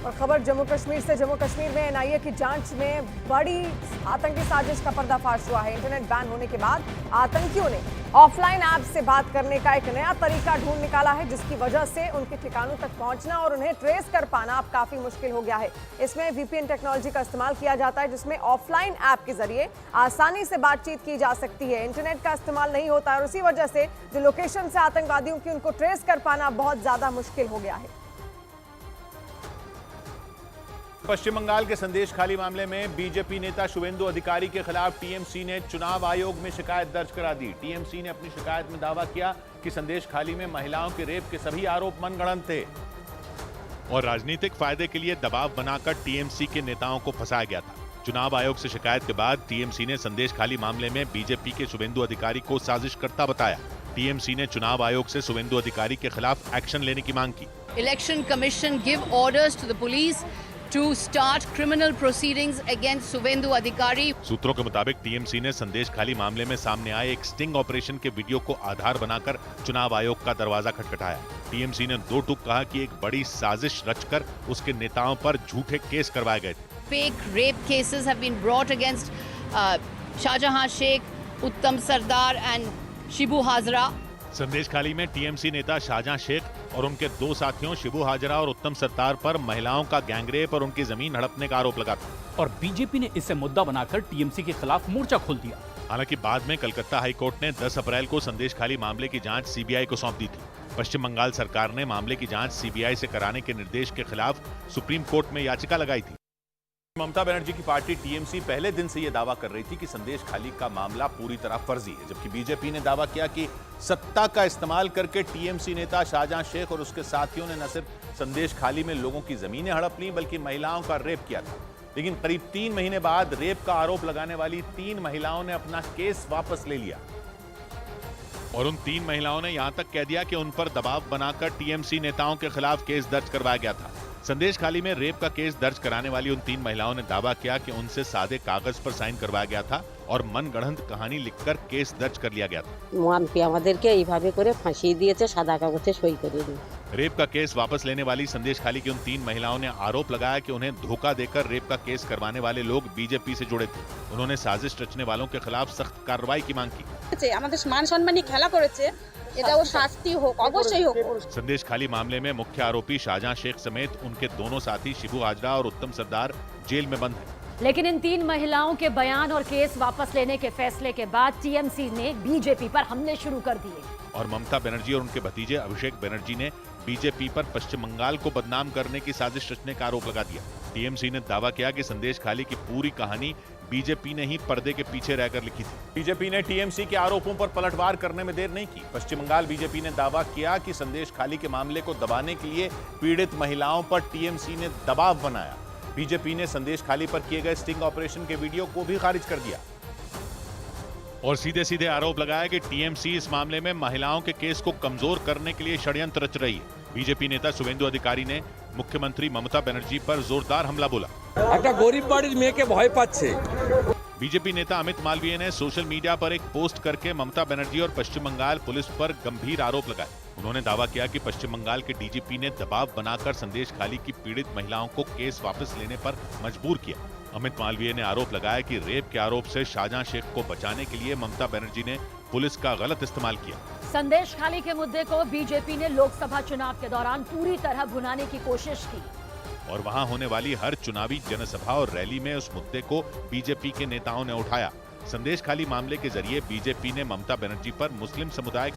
और खबर जम्मू कश्मीर से। जम्मू कश्मीर में एनआईए की जांच में बड़ी आतंकी साजिश का पर्दाफाश हुआ है। इंटरनेट बैन होने के बाद आतंकियों ने ऑफलाइन ऐप से बात करने का एक नया तरीका ढूंढ निकाला है, जिसकी वजह से उनके ठिकानों तक पहुंचना और उन्हें ट्रेस कर पाना अब काफी मुश्किल हो गया है। इसमें वीपीएन टेक्नोलॉजी का इस्तेमाल किया जाता है, जिसमें ऑफलाइन ऐप के जरिए आसानी से बातचीत की जा सकती है। इंटरनेट का इस्तेमाल नहीं होता है और उसी वजह से जो लोकेशन से आतंकवादियों की उनको ट्रेस कर पाना बहुत ज्यादा मुश्किल हो गया है। पश्चिम बंगाल के संदेश खाली मामले में बीजेपी नेता शुवेंदु अधिकारी के खिलाफ टीएमसी ने चुनाव आयोग में शिकायत दर्ज करा दी। टीएमसी ने अपनी शिकायत में दावा किया कि संदेश खाली में महिलाओं के रेप के सभी आरोप मनगढ़ंत थे और राजनीतिक फायदे के लिए दबाव बनाकर टीएमसी के नेताओं को फंसाया गया था। चुनाव आयोग से शिकायत के बाद टीएमसी ने संदेश खाली मामले में बीजेपी के शुवेंदु अधिकारी को साजिशकर्ता बताया। टीएमसी ने चुनाव आयोग से शुवेंदु अधिकारी के खिलाफ एक्शन लेने की मांग की। Election commission give orders to the police to start criminal proceedings against Suvendu Adhikari। सूत्रों के मुताबिक टीएमसी ने संदेश खाली मामले में सामने आए एक स्टिंग ऑपरेशन के वीडियो को आधार बनाकर चुनाव आयोग का दरवाजा खटखटाया। टीएमसी ने दो टूक कहा कि एक बड़ी साजिश रचकर उसके नेताओं पर झूठे केस करवाए गए थे। Fake rape cases have been brought against Shahjahan Sheikh, Uttam Sardar and Shibu Hazara। संदेश खाली में टीएमसी नेता शाहजहां शेख और उनके दो साथियों शिबू हाजरा और उत्तम सरदार पर महिलाओं का गैंगरेप और उनकी जमीन हड़पने का आरोप लगा था और बीजेपी ने इसे मुद्दा बनाकर टीएमसी के खिलाफ मोर्चा खोल दिया। हालांकि बाद में कलकत्ता हाईकोर्ट ने 10 अप्रैल को संदेश खाली मामले की जांच सीबीआई को सौंप दी थी। पश्चिम बंगाल सरकार ने मामले की जांच सीबीआई से कराने के निर्देश के खिलाफ सुप्रीम कोर्ट में याचिका लगाई थी। ममता बनर्जी की पार्टी टीएमसी पहले दिन से यह दावा कर रही थी कि संदेश खाली का मामला पूरी तरह फर्जी है, जबकि बीजेपी ने दावा किया कि सत्ता का इस्तेमाल करके टीएमसी नेता शाहजहां शेख और उसके साथियों ने न सिर्फ संदेश खाली में लोगों की जमीनें हड़प ली बल्कि महिलाओं का रेप किया था। लेकिन करीब 3 महीने बाद रेप का आरोप लगाने वाली 3 महिलाओं ने अपना केस वापस ले लिया और उन 3 महिलाओं ने यहां तक कह दिया कि उन पर दबाव बनाकर टीएमसी नेताओं के खिलाफ केस दर्ज करवाया गया था। संदेश खाली में रेप का केस दर्ज कराने वाली उन 3 महिलाओं ने दावा किया कि उनसे सादे कागज पर साइन करवाया गया था और मनगढ़ंत कहानी लिखकर केस दर्ज कर लिया गया था। रेप का केस वापस लेने वाली संदेश खाली की उन 3 महिलाओं ने आरोप लगाया कि उन्हें धोखा देकर रेप का केस करवाने वाले लोग बीजेपी से जुड़े थे। उन्होंने साजिश रचने वालों के खिलाफ सख्त कार्रवाई की मांग की। संदेश खाली मामले में मुख्य आरोपी शाहजहां शेख समेत उनके दोनों साथी शिबू हाजरा और उत्तम सरदार जेल में बंद हैं। लेकिन इन 3 महिलाओं के बयान और केस वापस लेने के फैसले के बाद टीएमसी ने बीजेपी पर हमले शुरू कर दिए और ममता बनर्जी और उनके भतीजे अभिषेक बनर्जी ने बीजेपी पर पश्चिम बंगाल को बदनाम करने की साजिश रचने का आरोप लगा दिया। टीएमसी ने दावा किया कि संदेश खाली की पूरी कहानी बीजेपी ने ही पर्दे के पीछे रहकर लिखी थी। बीजेपी ने टीएमसी के आरोपों पर पलटवार करने में देर नहीं की। पश्चिम बंगाल बीजेपी ने दावा किया कि संदेश खाली के मामले को दबाने के लिए पीड़ित महिलाओं पर टीएमसी ने दबाव बनाया। बीजेपी ने संदेश खाली पर किए गए स्टिंग ऑपरेशन के वीडियो को भी खारिज कर दिया और सीधे सीधे आरोप लगाया कि टीएमसी इस मामले में महिलाओं के केस को कमजोर करने के लिए षड्यंत्र रच रही है। बीजेपी नेता शुवेंदु अधिकारी ने मुख्यमंत्री ममता बनर्जी पर जोरदार हमला बोला। बीजेपी नेता अमित मालवीय ने सोशल मीडिया पर एक पोस्ट करके ममता बनर्जी और पश्चिम बंगाल पुलिस पर गंभीर आरोप लगाए। उन्होंने दावा किया कि पश्चिम बंगाल के डीजीपी ने दबाव बनाकर संदेश खाली की पीड़ित महिलाओं को केस वापस लेने पर मजबूर किया। अमित मालवीय ने आरोप लगाया कि रेप के आरोप से शाहजहां शेख को बचाने के लिए ममता बनर्जी ने पुलिस का गलत इस्तेमाल किया। संदेश खाली के मुद्दे को बीजेपी ने लोकसभा चुनाव के दौरान पूरी तरह भुनाने की कोशिश की और वहां होने वाली हर चुनावी जनसभा और रैली में उस मुद्दे को बीजेपी के नेताओं ने उठाया। संदेश खाली मामले के जरिए बीजेपी ने ममता बनर्जी पर मुस्लिम समुदाय